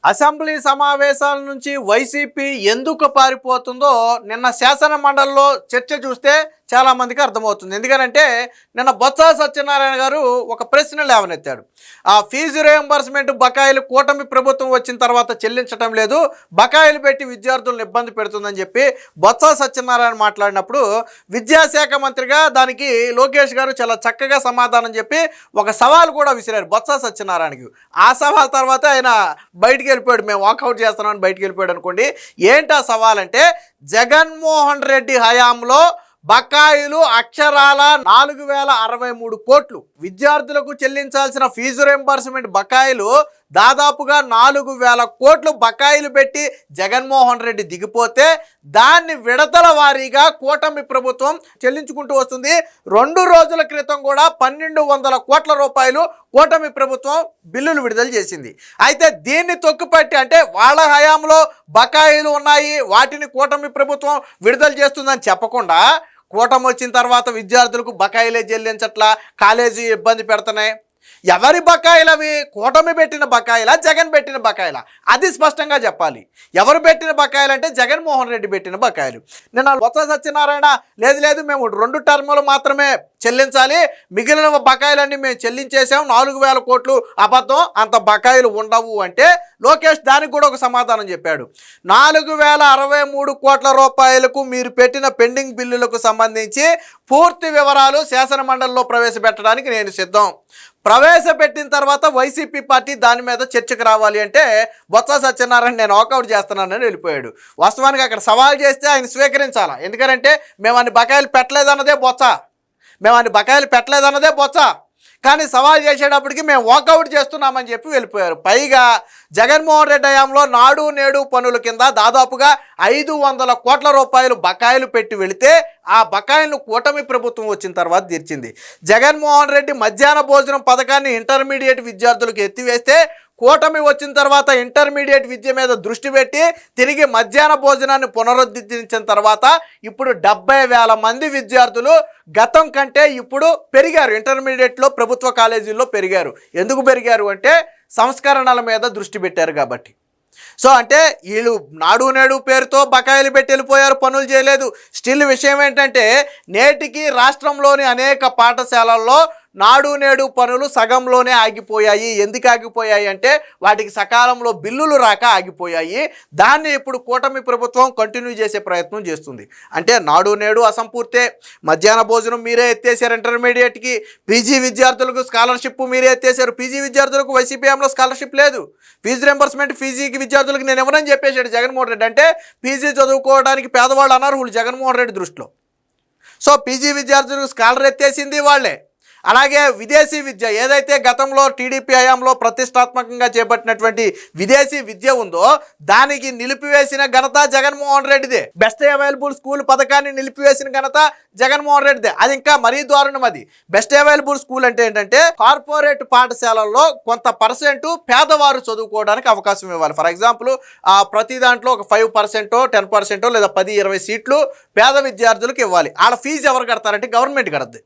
Assembly సమావేశాల నుంచి YCP ఎందుకు పారిపోతుందో నిన్న శాసన మండలిలో చర్చ చూస్తే చాలామందికి అర్థమవుతుంది. ఎందుకంటే నిన్న బొత్స సత్యనారాయణ గారు ఒక ప్రశ్న లేవనెత్తాడు. ఆ ఫీజు రియంబర్స్మెంట్ బకాయిలు కూటమి ప్రభుత్వం వచ్చిన తర్వాత చెల్లించడం లేదు, బకాయిలు పెట్టి విద్యార్థులను ఇబ్బంది పెడుతుందని చెప్పి బొత్స సత్యనారాయణ మాట్లాడినప్పుడు విద్యాశాఖ మంత్రిగా దానికి లోకేష్ గారు చాలా చక్కగా సమాధానం చెప్పి ఒక సవాల్ కూడా విసిరారు బొత్స సత్యనారాయణకి. ఆ సవాల్ తర్వాత ఆయన బయటికి వెళ్ళిపోయాడు. మేము వాకౌట్ చేస్తున్నామని బయటికి వెళ్ళిపోయాడు అనుకోండి. ఏంటి ఆ సవాల్ అంటే, జగన్మోహన్ రెడ్డి హయాంలో బకాయిలు అక్షరాల 4063 కోట్లు, విద్యార్థులకు చెల్లించాల్సిన ఫీజు రింబర్స్మెంట్ బకాయిలు దాదాపుగా 4000 కోట్లు బకాయిలు పెట్టి జగన్మోహన్ రెడ్డి దిగిపోతే దాన్ని విడతల వారీగా కూటమి ప్రభుత్వం చెల్లించుకుంటూ వస్తుంది. 2 రోజుల క్రితం కూడా 1200 కోట్ల రూపాయలు కూటమి ప్రభుత్వం బిల్లులు విడుదల చేసింది. అయితే దీన్ని తొక్కుపట్టి, అంటే వాళ్ళ హయాంలో బకాయిలు ఉన్నాయి, వాటిని కూటమి ప్రభుత్వం విడుదల చేస్తుందని చెప్పకుండా కూటమి వచ్చిన తర్వాత విద్యార్థులకు బకాయిలే చెల్లించట్లా, కాలేజీ ఇబ్బంది పెడుతున్నాయి. ఎవరి బకాయిలు అవి? కూటమి పెట్టిన బకాయిలా, జగన్ పెట్టిన బకాయిలా? అది స్పష్టంగా చెప్పాలి. ఎవరు పెట్టిన బకాయిలు అంటే జగన్మోహన్ రెడ్డి పెట్టిన బకాయిలు. నిన్న బొత్స సత్యనారాయణ లేదు మేము 2 టర్ములు మాత్రమే చెల్లించాలి, మిగిలిన బకాయిలన్నీ మేము చెల్లించేసాం, 4000 కోట్లు అబద్ధం, అంత బకాయిలు ఉండవు అంటే లోకేష్ దానికి కూడా ఒక సమాధానం చెప్పాడు. 4063 కోట్ల రూపాయలకు మీరు పెట్టిన పెండింగ్ బిల్లులకు సంబంధించి పూర్తి వివరాలు శాసన మండలిలో ప్రవేశపెట్టడానికి నేను సిద్ధం. ప్రవేశపెట్టిన తర్వాత వైసీపీ పార్టీ దాని మీద చర్చకు రావాలి అంటే బొత్స సత్యనారాయణ నేను వాకౌట్ చేస్తున్నానని వెళ్ళిపోయాడు. వాస్తవానికి అక్కడ సవాల్ చేస్తే ఆయన స్వీకరించాలా. ఎందుకంటే మేము అన్ని బకాయిలు పెట్టలేదన్నదే బొత్స. కానీ సవాల్ చేసేటప్పటికి మేము వాకౌట్ చేస్తున్నామని చెప్పి వెళ్ళిపోయారు. పైగా జగన్మోహన్ రెడ్డి హయాంలో నాడు నేడు పనుల కింద దాదాపుగా 500 కోట్ల రూపాయలు బకాయిలు పెట్టి వెళితే ఆ బకాయిలను కూటమి ప్రభుత్వం వచ్చిన తర్వాత తీర్చింది. జగన్మోహన్ రెడ్డి మధ్యాహ్న భోజనం పథకాన్ని ఇంటర్మీడియట్ విద్యార్థులకు ఎత్తివేస్తే కూటమి వచ్చిన తర్వాత ఇంటర్మీడియట్ విద్య మీద దృష్టి పెట్టి తిరిగి మధ్యాహ్న భోజనాన్ని పునరుద్ధరించిన తర్వాత ఇప్పుడు 70,000 మంది విద్యార్థులు గతం కంటే ఇప్పుడు పెరిగారు. ఇంటర్మీడియట్లో ప్రభుత్వ కాలేజీల్లో పెరిగారు. ఎందుకు పెరిగారు అంటే సంస్కరణల మీద దృష్టి పెట్టారు కాబట్టి. సో అంటే వీళ్ళు నాడు నేడు పేరుతో బకాయిలు పెట్టి వెళ్ళిపోయారు, పనులు చేయలేదు. స్టిల్ విషయం ఏంటంటే నేటికి రాష్ట్రంలోని అనేక పాఠశాలల్లో నాడు నేడు పనులు సగంలోనే ఆగిపోయాయి. ఎందుకు ఆగిపోయాయి అంటే వాటికి సకాలంలో బిల్లులు రాక ఆగిపోయాయి. దాన్ని ఇప్పుడు కూటమి ప్రభుత్వం కంటిన్యూ చేసే ప్రయత్నం చేస్తుంది. అంటే నాడు నేడు అసంపూర్తే, మధ్యాహ్న భోజనం మీరే ఎత్తేసారు, ఇంటర్మీడియట్కి పీజీ విద్యార్థులకు స్కాలర్షిప్ మీరే ఎత్తేసారు. పీజీ విద్యార్థులకు వైసీపీఎంలో స్కాలర్షిప్ లేదు. ఫీజు రింబర్స్మెంట్ పీజీకి విద్యార్థులకు నేను ఎవరని చెప్పేశాడు జగన్మోహన్ రెడ్డి. అంటే పీజీ చదువుకోవడానికి పేదవాళ్ళు అనర్హులు జగన్మోహన్ రెడ్డి దృష్టిలో. సో పీజీ విద్యార్థులకు స్కాలర్ ఎత్తేసింది వాళ్ళే. అలాగే విదేశీ విద్య ఏదైతే గతంలో టీడీపీ హయాంలో ప్రతిష్టాత్మకంగా చేపట్టినటువంటి విదేశీ విద్య ఉందో దానికి నిలిపివేసిన ఘనత జగన్మోహన్ రెడ్డిదే. బెస్ట్ అవైలబుల్ స్కూల్ పథకాన్ని నిలిపివేసిన ఘనత జగన్మోహన్ రెడ్డిదే. అది ఇంకా మరీ దారుణం. అది బెస్ట్ అవైలబుల్ స్కూల్ అంటే ఏంటంటే కార్పొరేట్ పాఠశాలల్లో కొంత % పేదవారు చదువుకోవడానికి అవకాశం ఇవ్వాలి. ఫర్ ఎగ్జాంపుల్ ప్రతి దాంట్లో ఒక 5%, 10% లేదా 10-20 సీట్లు పేద విద్యార్థులకు ఇవ్వాలి. వాళ్ళ ఫీజు ఎవరు కడతారంటే గవర్నమెంట్ కడద్ది.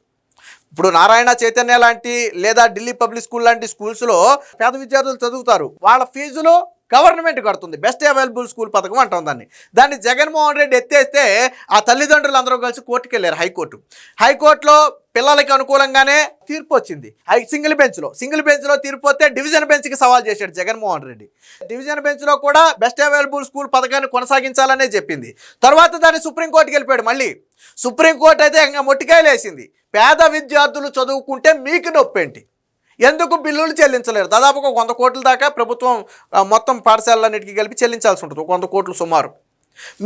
ఇప్పుడు నారాయణ చైతన్య లాంటి లేదా ఢిల్లీ పబ్లిక్ స్కూల్ లాంటి స్కూల్స్లో పేద విద్యార్థులు చదువుతారు, వాళ్ళ ఫీజులు గవర్నమెంట్ కడుతుంది. బెస్ట్ అవైలబుల్ స్కూల్ పథకం అంటాం దాన్ని జగన్మోహన్ రెడ్డి ఎత్తేస్తే ఆ తల్లిదండ్రులు అందరూ కలిసి కోర్టుకు వెళ్ళారు. హైకోర్టులో పిల్లలకి అనుకూలంగానే తీర్పు వచ్చింది. సింగిల్ బెంచ్లో తీర్పు వస్తే డివిజన్ బెంచ్కి సవాల్ చేశాడు జగన్మోహన్ రెడ్డి. డివిజన్ బెంచ్లో కూడా బెస్ట్ అవైలబుల్ స్కూల్ పథకాన్ని కొనసాగించాలనే చెప్పింది. తర్వాత దాన్ని సుప్రీంకోర్టుకి వెళ్ళిపోయాడు. మళ్ళీ సుప్రీంకోర్టు అయితే ఇంకా మొట్టికాయలు వేసింది. పేద విద్యార్థులు చదువుకుంటే మీకు నొప్పేంటి, ఎందుకు బిల్లులు చెల్లించలేరు? దాదాపుగా 100 కోట్ల దాకా ప్రభుత్వం మొత్తం పాఠశాలన్నిటికీ కలిపి చెల్లించాల్సి ఉంటుంది, 100 కోట్లు సుమారు.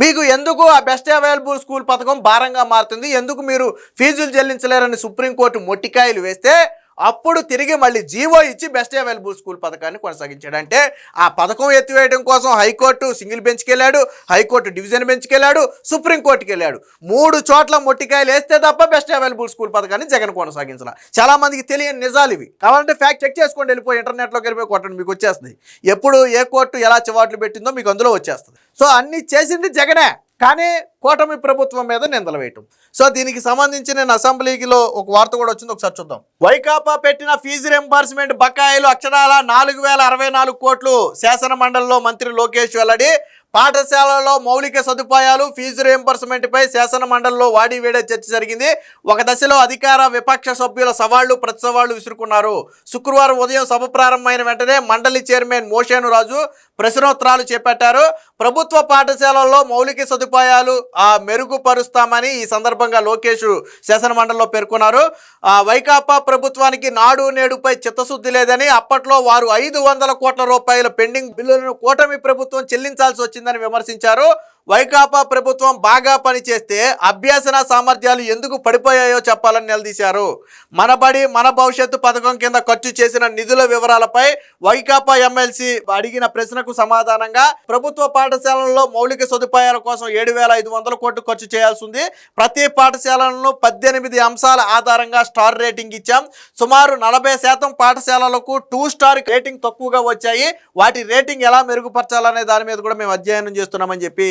మీకు ఎందుకు ఆ బెస్ట్ అవైలబుల్ స్కూల్ పథకం భారంగా మారుతుంది, ఎందుకు మీరు ఫీజులు చెల్లించలేరని సుప్రీంకోర్టు మొట్టికాయలు వేస్తే అప్పుడు తిరిగి మళ్ళీ జీవో ఇచ్చి బెస్ట్ అవైలబుల్ స్కూల్ పథకాన్ని కొనసాగించాడు. అంటే ఆ పథకం ఎత్తివేయడం కోసం హైకోర్టు సింగిల్ బెంచ్కి వెళ్ళాడు, హైకోర్టు డివిజన్ బెంచ్కి వెళ్ళాడు, సుప్రీంకోర్టుకి వెళ్ళాడు. 3 చోట్ల మొట్టికాయలు వేస్తే తప్ప బెస్ట్ అవైలబుల్ స్కూల్ పథకాన్ని జగన్ కొనసాగించాల. చాలా మందికి తెలియని నిజాలు ఇవి. కావాలంటే ఫ్యాక్ట్ చెక్ చేసుకోండి, వెళ్ళిపోయి ఇంటర్నెట్లోకి వెళ్ళిపోయి కొట్టండి, మీకు వచ్చేస్తుంది. ఎప్పుడు ఏ కోర్టు ఎలా చివాట్లు పెట్టిందో మీకు అందులో వచ్చేస్తుంది. సో అన్నీ చేసింది జగనే. కానీ కూటమి ప్రభుత్వం మీద నిందలు వేయటం. సో దీనికి సంబంధించి నేను అసెంబ్లీలో ఒక వార్త కూడా వచ్చింది, ఒకసారి చూద్దాం. వైకాపా పెట్టిన ఫీజు రింబర్స్మెంట్ బకాయిలు అక్షరాల 4064 కోట్లు. శాసన మండలిలో మంత్రి లోకేష్ వెల్లడి. పాఠశాలలో మౌలిక సదుపాయాలు ఫీజు రీయింబర్స్మెంట్పై శాసన మండలిలో వాడివేడే చర్చ జరిగింది. ఒక దశలో అధికార విపక్ష సభ్యుల సవాళ్లు ప్రతి సవాళ్లు విసురుకున్నారు. శుక్రవారం ఉదయం సభ ప్రారంభమైన వెంటనే మండలి చైర్మన్ మోషేను రాజు ప్రశ్నోత్తరాలు చేపట్టారు. ప్రభుత్వ పాఠశాలల్లో మౌలిక సదుపాయాలు మెరుగుపరుస్తామని ఈ సందర్భంగా లోకేష్ శాసన మండలిలో పేర్కొన్నారు. వైకాపా ప్రభుత్వానికి నాడు నేడుపై చిత్తశుద్ధి లేదని, అప్పట్లో వారు 500 కోట్ల రూపాయల పెండింగ్ బిల్లులను కూటమి ప్రభుత్వం చెల్లించాల్సి వచ్చిందని విమర్శించారు. వైకాపా ప్రభుత్వం బాగా పనిచేస్తే అభ్యసన సామర్థ్యాలు ఎందుకు పడిపోయాయో చెప్పాలని నిలదీశారు. మన బడి మన భవిష్యత్తు పథకం కింద ఖర్చు చేసిన నిధుల వివరాలపై వైకాపా ఎమ్మెల్సీ అడిగిన ప్రశ్నకు సమాధానంగా ప్రభుత్వ పాఠశాలల్లో మౌలిక సదుపాయాల కోసం 7500 కోట్లు ఖర్చు చేయాల్సి ఉంది. ప్రతి పాఠశాలను 18 అంశాల ఆధారంగా స్టార్ రేటింగ్ ఇచ్చాం. సుమారు 40% పాఠశాలలకు 2 స్టార్ రేటింగ్ తక్కువగా వచ్చాయి. వాటి రేటింగ్ ఎలా మెరుగుపరచాలనే దాని మీద కూడా మేము అధ్యయనం చేస్తున్నామని చెప్పి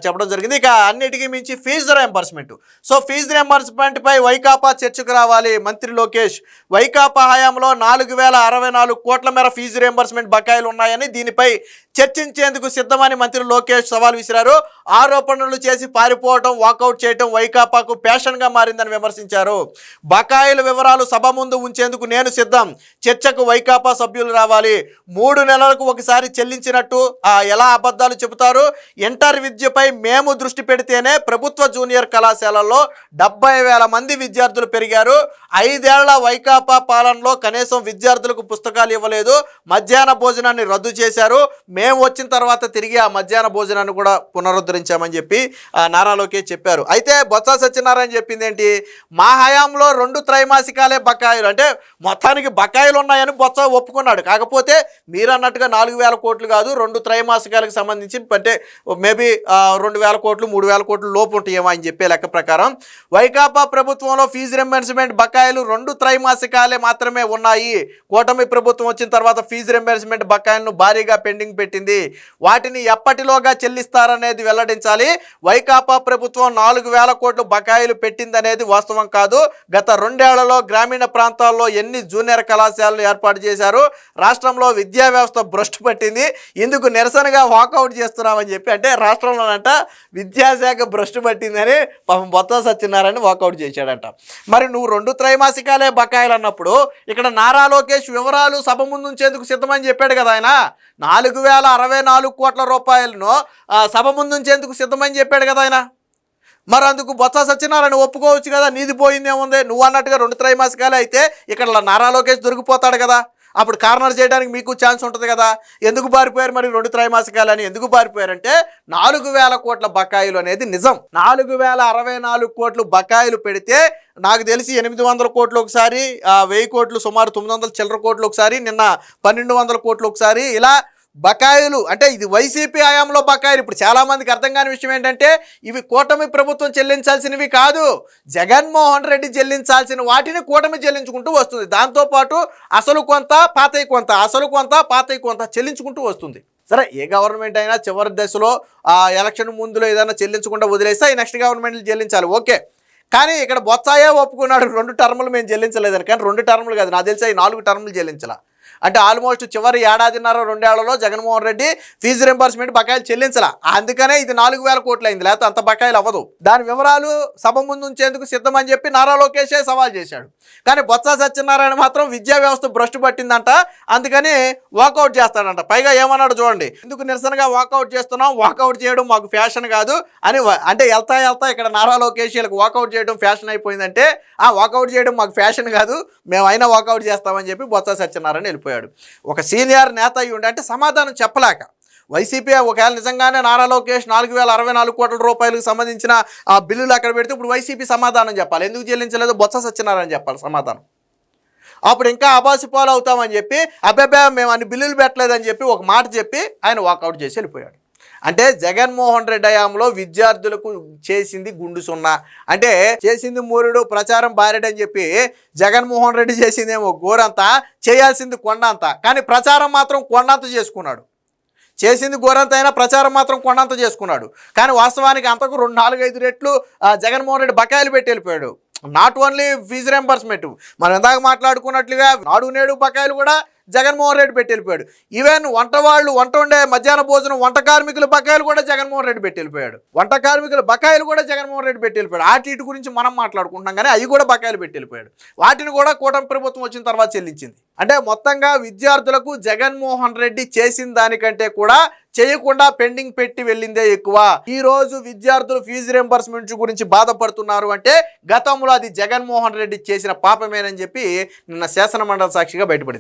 చెప్పడం జరిగింది. ఇక అన్నిటికీ మించి fee reimbursement. So fee reimbursement పై వైకాపా చర్చకు రావాలి. మంత్రి లోకేష్ వైకాపా హయాంలో 4064 కోట్ల మేర ఫీజు రీయింబర్స్మెంట్ బకాయిలు ఉన్నాయని, దీనిపై చర్చించేందుకు సిద్ధమని మంత్రి లోకేష్ సవాల్ విసిరారు. ఆరోపణలు చేసి పారిపోవడం, వాకౌట్ చేయడం వైకాపాకు ప్యాషన్గా మారిందని విమర్శించారు. బకాయిల వివరాలు సభ ముందు ఉంచేందుకు నేను సిద్ధం. చర్చకు వైకాపా సభ్యులు రావాలి. 3 నెలలకు ఒకసారి చెల్లించినట్టు ఎలా అబద్ధాలు చెబుతారు? ఇంటర్ విద్యపై మేము దృష్టి పెడితేనే ప్రభుత్వ జూనియర్ కళాశాలల్లో 70,000 మంది విద్యార్థులు పెరిగారు. 5 ఏళ్ల వైకాపా పాలనలో కనీసం విద్యార్థులకు పుస్తకాలు ఇవ్వలేదు. మధ్యాహ్న భోజనాన్ని రద్దు చేశారు. మేము వచ్చిన తర్వాత తిరిగి ఆ మధ్యాహ్న భోజనాన్ని కూడా పునరుద్ధరించామని చెప్పి నారా లోకేష్ చెప్పారు. అయితే బొత్స సత్యనారాయణ చెప్పింది ఏంటి? మా హయాంలో 2 త్రైమాసికాలే బకాయిలు, అంటే మొత్తానికి బకాయిలు ఉన్నాయని బొత్స ఒప్పుకున్నాడు. కాకపోతే మీరు అన్నట్టుగా 4000 కోట్లు కాదు, 2 త్రైమాసికాలకు సంబంధించి అంటే మేబీ 2000 కోట్లు 3000 కోట్లు లోపు ఉంటాయేమో అని చెప్పే లెక్క ప్రకారం వైకాపా ప్రభుత్వంలో ఫీజు రింబర్స్మెంట్ బకాయిలు 2 త్రైమాసికాలే మాత్రమే ఉన్నాయి. కూటమి ప్రభుత్వం వచ్చిన తర్వాత ఫీజు రింబర్స్మెంట్ బకాయిలను భారీగా పెండింగ్ పెట్టింది. వాటిని ఎప్పటిలోగా చెల్లిస్తారనేది వెల్లడించాలి. వైకాపా ప్రభుత్వం 4000 కోట్లు బకాయిలు పెట్టిందనేది వాస్తవం కాదు. గత 2 ఏళ్లలో గ్రామీణ ప్రాంతాల్లో ఎన్ని జూనియర్ కళాశాలలు ఏర్పాటు చేశారు? రాష్ట్రంలో విద్యా వ్యవస్థ భ్రష్టు పట్టింది. ఇందుకు నిరసనగా వాకౌట్ చేస్తున్నామని చెప్పి, అంటే రాష్ట్రంలోనంట విద్యాశాఖ భ్రష్టు పట్టిందని పాపం బొత్స సత్యనారాయణ వాకౌట్ చేశాడంట. మరి నువ్వు 2 త్రైమాసికాలే బకాయిలు అన్నప్పుడు ఇక్కడ నారా లోకేష్ వివరాలు సభ ముందు ఉంచేందుకు సిద్ధమని చెప్పాడు కదా. ఆయన 4064 కోట్ల రూపాయలను సభ ముందు ఉంచేందుకు సిద్ధమని చెప్పాడు కదా ఆయన. మరి అందుకు బొత్స సత్యనారాయణ ఒప్పుకోవచ్చు కదా, నీది పోయిందేముంది? నువ్వు అన్నట్టుగా 2 త్రైమాసికాలే అయితే ఇక్కడ నారా లోకేష్ దొరికిపోతాడు కదా, అప్పుడు కార్నర్ చేయడానికి మీకు ఛాన్స్ ఉంటుంది కదా. ఎందుకు బారిపోయారు మరి 2 త్రైమాసికాలు అని? ఎందుకు బారిపోయారంటే 4000 కోట్ల బకాయిలు అనేది నిజం. 4064 కోట్లు బకాయిలు పెడితే నాకు తెలిసి 800 కోట్లు ఒకసారి, 1000 కోట్లు సుమారు 900 చిల్లర కోట్లు ఒకసారి, నిన్న 1200 కోట్లు ఒకసారి, ఇలా బకాయిలు. అంటే ఇది వైసీపీ హయాంలో బకాయిలు. ఇప్పుడు చాలామందికి అర్థం కాని విషయం ఏంటంటే ఇవి కూటమి ప్రభుత్వం చెల్లించాల్సినవి కాదు, జగన్మోహన్ రెడ్డి చెల్లించాల్సిన వాటిని కూటమి చెల్లించుకుంటూ వస్తుంది. దాంతోపాటు అసలు కొంత పాతయి కొంత, అసలు కొంత పాతయి కొంత చెల్లించుకుంటూ వస్తుంది. సరే, ఏ గవర్నమెంట్ అయినా చివరి దశలో ఎలక్షన్ ముందులో ఏదైనా చెల్లించకుండా వదిలేస్తే ఈ నెక్స్ట్ గవర్నమెంట్లు చెల్లించాలి, ఓకే. కానీ ఇక్కడ బొత్సాయే ఒప్పుకున్నాడు 2 టర్ములు మేము చెల్లించలేదని. కానీ 2 టర్ములు కాదు, నాకు తెలిసి 4 టర్ములు చెల్లించాల. అంటే ఆల్మోస్ట్ చివరి 1.5-2 ఏళ్లలో జగన్మోహన్ రెడ్డి ఫీజు రింబర్స్మెంట్ బకాయిలు చెల్లించాల. అందుకనే ఇది 4000 కోట్లు అయింది, లేకపోతే అంత బకాయిలు అవ్వదు. దాని వివరాలు సభ ముందు ఉంచేందుకు సిద్ధమని చెప్పి నారా లోకేషే సవాల్ చేశాడు. కానీ బొత్స సత్యనారాయణ మాత్రం విద్యా వ్యవస్థ భ్రష్టు పట్టిందంట, అందుకని వాకౌట్ చేస్తాడంట. పైగా ఏమన్నాడు చూడండి, ఎందుకు నిరసనగా వాకౌట్ చేస్తున్నాం, వాకౌట్ చేయడం మాకు ఫ్యాషన్ కాదు అని. అంటే వెళ్తా ఇక్కడ నారా లోకేష్ వీళ్ళకి వాకౌట్ చేయడం ఫ్యాషన్ అయిపోయిందంటే, వాకౌట్ చేయడం మాకు ఫ్యాషన్ కాదు, మేము అయినా వాకౌట్ చేస్తామని చెప్పి బొత్స సత్యనారాయణ వెళ్ళిపోయాడు. ఒక సీనియర్ నేత అయ్యి ఉండి, అంటే సమాధానం చెప్పలేక వైసీపీ ఒకవేళ నిజంగానే నారా లోకేష్ 4064 కోట్ల రూపాయలకు సంబంధించిన ఆ బిల్లులు అక్కడ పెడితే ఇప్పుడు వైసీపీ సమాధానం చెప్పాలి. ఎందుకు చెల్లించలేదు బొత్స సత్యనారాయణ చెప్పాలి సమాధానం. అప్పుడు ఇంకా అబాసిపాలు అవుతామని చెప్పి అబ్బాబా మేము అన్ని బిల్లులు పెట్టలేదని చెప్పి ఒక మాట చెప్పి ఆయన వాకౌట్ చేసి వెళ్ళిపోయాడు. అంటే జగన్మోహన్ రెడ్డి హయాంలో విద్యార్థులకు చేసింది గుండు సున్నా, అంటే చేసింది మూరుడు ప్రచారం బారెడని చెప్పి జగన్మోహన్ రెడ్డి చేసిందేమో గోరంతా, చేయాల్సింది కొండంత, కానీ ప్రచారం మాత్రం కొండంత చేసుకున్నాడు. చేసింది గోరంతైనా ప్రచారం మాత్రం కొండంత చేసుకున్నాడు. కానీ వాస్తవానికి అంతకు 2-4-5 రెట్లు జగన్మోహన్ రెడ్డి బకాయిలు పెట్టి వెళ్ళిపోయాడు. నాట్ ఓన్లీ ఫీజు రెంబర్స్మెంట్, మనం ఇందాక మాట్లాడుకున్నట్లుగా నాడు నేడు బకాయిలు కూడా జగన్మోహన్ రెడ్డి పెట్టి వెళ్ళిపోయాడు. ఈవెన్ వంట వండే మధ్యాహ్న భోజనం వంట కార్మికుల బకాయిలు కూడా జగన్మోహన్ రెడ్డి పెట్టి వెళ్ళిపోయాడు. వంట కార్మికుల బకాయిలు కూడా జగన్మోహన్ రెడ్డి పెట్టి వెళ్ళిపోయాడు. ఇటు గురించి మనం మాట్లాడుకుంటున్నాం కానీ అవి కూడా బకాయిలు పెట్టి వెళ్ళిపోయాడు. వాటిని కూడా కూటమి ప్రభుత్వం వచ్చిన తర్వాత చెల్లించింది. అంటే మొత్తంగా విద్యార్థులకు జగన్మోహన్ రెడ్డి చేసిన దానికంటే కూడా చేయకుండా పెండింగ్ పెట్టి వెళ్ళిందే ఎక్కువ. ఈ రోజు విద్యార్థులు ఫీజు రింబర్స్మెంట్ గురించి బాధపడుతున్నారు అంటే గతంలో అది జగన్మోహన్ రెడ్డి చేసిన పాపమేనని చెప్పి నిన్న శాసనమండలి సాక్షిగా బయటపడింది.